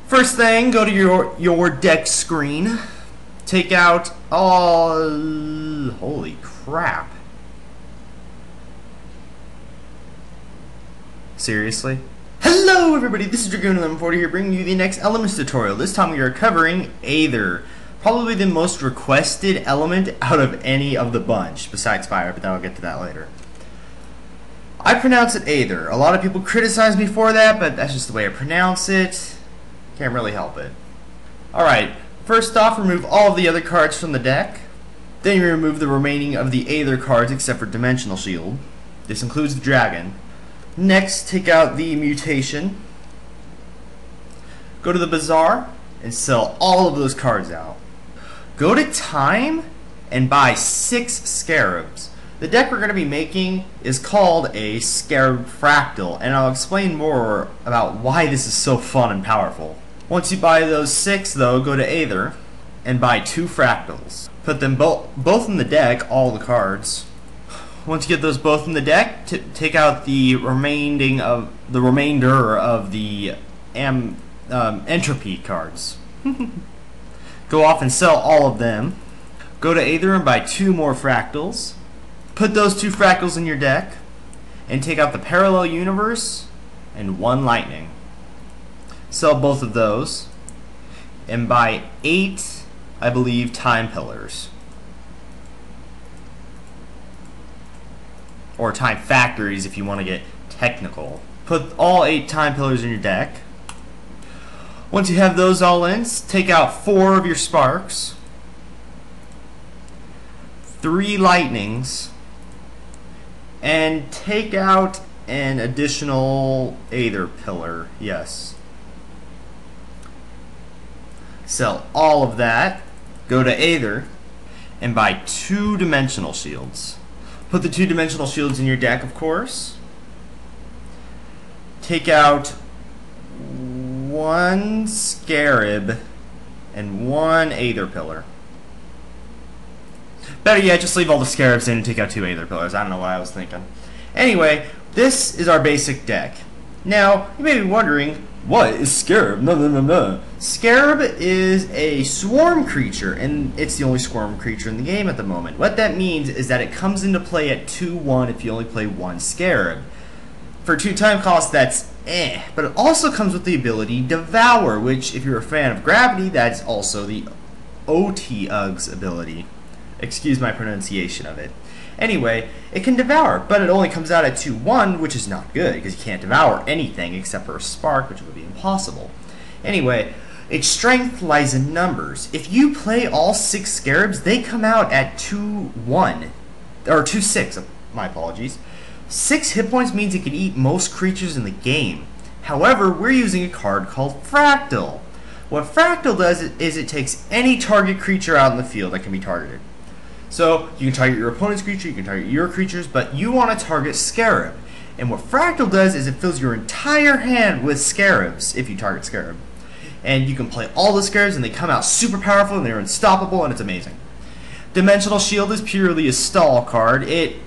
First thing, go to your deck screen. Take out all... holy crap. Seriously? Hello everybody, this is Dragoon1140 here bringing you the next Elements tutorial. This time we are covering Aether. Probably the most requested element out of any of the bunch, besides fire, but then I'll get to that later. I pronounce it Aether. A lot of people criticize me for that, but that's just the way I pronounce it. Can't really help it. Alright, first off, remove all of the other cards from the deck. Then you remove the remaining of the Aether cards except for Dimensional Shield. This includes the dragon. Next, take out the mutation. Go to the bazaar and sell all of those cards out. Go to time and buy 6 scarabs. The deck we're going to be making is called a Scarab Fractal, and I'll explain more about why this is so fun and powerful. Once you buy those 6, though, go to Aether and buy 2 fractals. Put them both in the deck, all the cards. Once you get those both in the deck, take out the remainder of the entropy cards. Go off and sell all of them. Go to Aether and buy 2 more fractals. Put those 2 fractals in your deck and take out the parallel universe and 1 lightning. Sell both of those and buy 8, I believe, time pillars. Or time factories if you want to get technical. Put all 8 time pillars in your deck. Once you have those all in, take out 4 of your sparks, 3 lightnings, and take out an additional Aether pillar. Yes. Sell all of that. Go to Aether and buy 2 dimensional shields. Put the 2 dimensional shields in your deck, of course. Take out 1 scarab and 1 Aether pillar. Better yet, just leave all the scarabs in and take out 2 Aether pillars. I don't know what I was thinking. Anyway, this is our basic deck. Now, you may be wondering, what is Scarab? No. Scarab is a swarm creature, and it's the only swarm creature in the game at the moment. What that means is that it comes into play at 2/1 if you only play 1 Scarab. For 2 time cost, that's but it also comes with the ability Devour, which, if you're a fan of Gravity, that's also the EtG's ability. Excuse my pronunciation of it. Anyway, it can devour, but it only comes out at 2/1, which is not good, because you can't devour anything except for a spark, which would be impossible. Anyway, its strength lies in numbers. If you play all 6 scarabs, they come out at 2/1, or 2/6, my apologies. 6 hit points means it can eat most creatures in the game. However, we're using a card called Fractal. What Fractal does is it takes any target creature out in the field that can be targeted. So, you can target your opponent's creature, you can target your creatures, but you want to target Scarab. And what Fractal does is it fills your entire hand with Scarabs, if you target Scarab. And you can play all the Scarabs, and they come out super powerful, and they're unstoppable, and it's amazing. Dimensional Shield is purely a stall card. It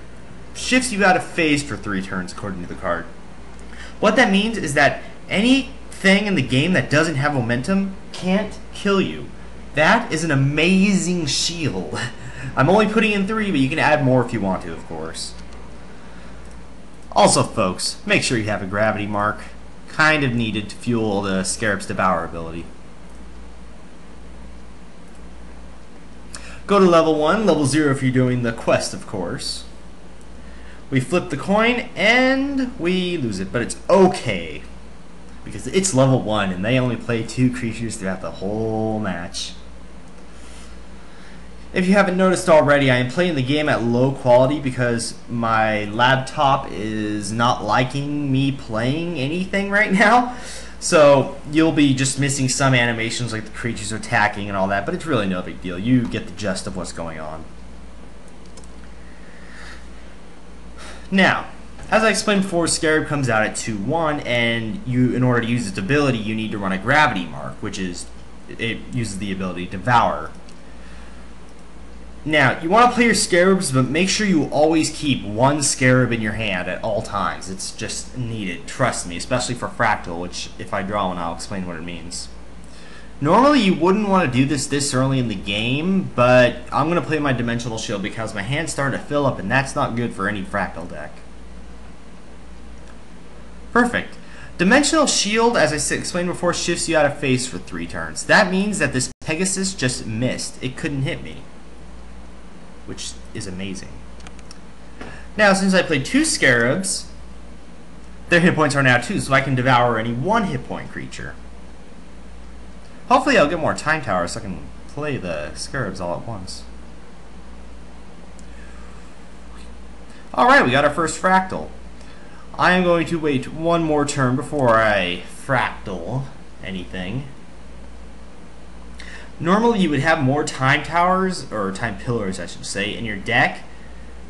shifts you out of phase for 3 turns, according to the card. What that means is that anything in the game that doesn't have momentum can't kill you. That is an amazing shield. I'm only putting in 3, but you can add more if you want to, of course. Also, folks, make sure you have a gravity mark. Kind of needed to fuel the Scarab's Devour ability. Go to level 1, level 0 if you're doing the quest, of course. We flip the coin, and we lose it, but it's okay. Because it's level 1, and they only play 2 creatures throughout the whole match. If you haven't noticed already, I am playing the game at low quality because my laptop is not liking me playing anything right now. So you'll be just missing some animations like the creatures attacking and all that, but it's really no big deal. You get the gist of what's going on. Now, as I explained before, Scarab comes out at 2/1, and in order to use its ability, you need to run a gravity mark, which is, it uses the ability Devour. Now, you want to play your Scarabs, but make sure you always keep 1 Scarab in your hand at all times. It's just needed, trust me, especially for Fractal, which if I draw one, I'll explain what it means. Normally you wouldn't want to do this early in the game, but I'm going to play my Dimensional Shield because my hand's starting to fill up, and that's not good for any Fractal deck. Perfect. Dimensional Shield, as I explained before, shifts you out of phase for 3 turns. That means that this Pegasus just missed. It couldn't hit me, which is amazing. Now, since I played 2 Scarabs, their hit points are now 2, so I can devour any 1 hit point creature. Hopefully I'll get more time towers so I can play the Scarabs all at once. Alright, we got our first Fractal. I am going to wait 1 more turn before I Fractal anything. Normally you would have more time towers, or time pillars I should say, in your deck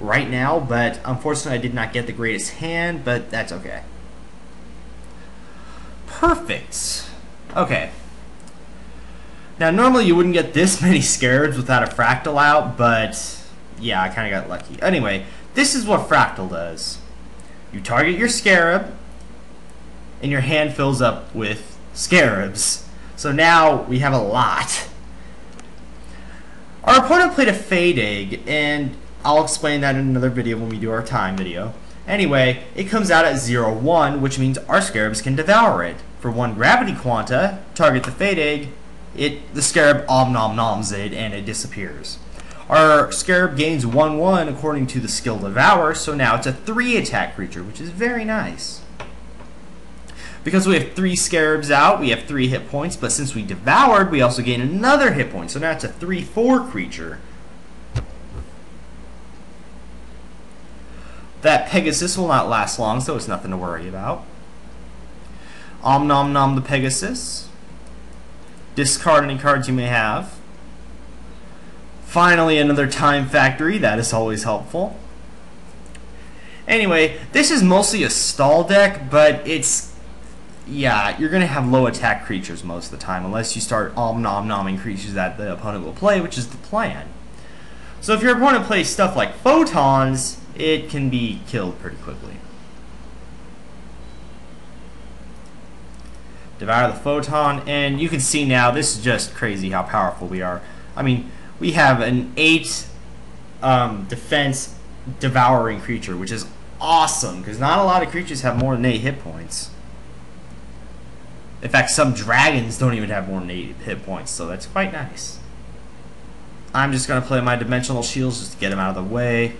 right now, but unfortunately I did not get the greatest hand, but that's okay. Perfect. Okay. Now normally you wouldn't get this many Scarabs without a Fractal out, but yeah, I kind of got lucky. Anyway, this is what Fractal does. You target your Scarab, and your hand fills up with Scarabs. So now we have a lot. Our opponent played a Fade Egg, and I'll explain that in another video when we do our time video. Anyway, it comes out at 0-1, which means our Scarabs can devour it. For 1 Gravity Quanta, target the Fade Egg, the Scarab om-nom-noms it, and it disappears. Our Scarab gains 1-1 according to the skill Devour, so now it's a 3 attack creature, which is very nice. Because we have 3 Scarabs out, we have 3 hit points, but since we devoured, we also gain another hit point, so now it's a 3-4 creature. That Pegasus will not last long, so it's nothing to worry about. Om-nom-nom the Pegasus. Discard any cards you may have. Finally, another Time Factory. That is always helpful. Anyway, this is mostly a stall deck, but it's... yeah, you're going to have low attack creatures most of the time, unless you start om-nom-nomming creatures that the opponent will play, which is the plan. So if your opponent plays stuff like Photons, it can be killed pretty quickly. Devour the Photon, and you can see now, this is just crazy how powerful we are. I mean, we have an 8 defense devouring creature, which is awesome, because not a lot of creatures have more than 8 hit points. In fact, some dragons don't even have more than 8 hit points, so that's quite nice. I'm just going to play my Dimensional Shields just to get them out of the way.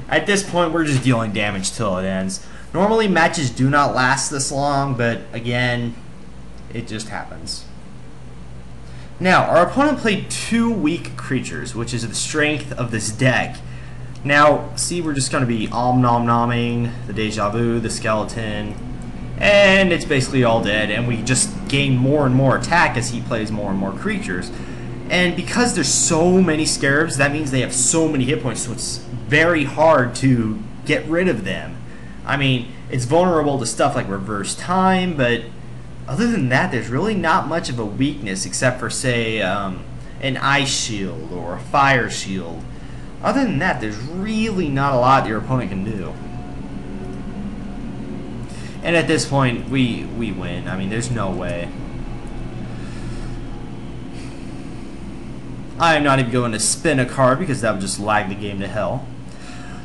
At this point, we're just dealing damage till it ends. Normally, matches do not last this long, but again, it just happens. Now, our opponent played 2 weak creatures, which is the strength of this deck. Now, see, we're just going to be om-nom-nomming the Deja Vu, the Skeleton, and it's basically all dead, and we just gain more and more attack as he plays more and more creatures. And because there's so many Scarabs, that means they have so many hit points, so it's very hard to get rid of them. I mean, it's vulnerable to stuff like Reverse Time, but other than that, there's really not much of a weakness except for, say, an Ice Shield or a Fire Shield. Other than that, there's really not a lot your opponent can do. And at this point, we win. I mean, there's no way. I am not even going to spin a card because that would just lag the game to hell.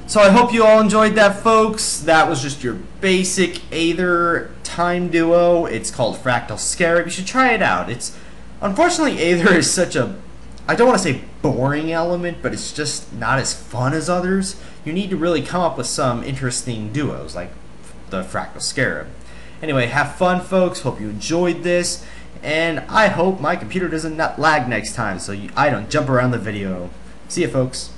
So I hope you all enjoyed that, folks. That was just your basic Aether time duo. It's called Fractal Scarab. You should try it out. It's unfortunately, Aether is such a, I don't want to say boring element, but it's just not as fun as others. You need to really come up with some interesting duos like the Fractal Scarab. Anyway, have fun, folks. Hope you enjoyed this, and I hope my computer doesn't lag next time so I don't jump around the video. See ya, folks.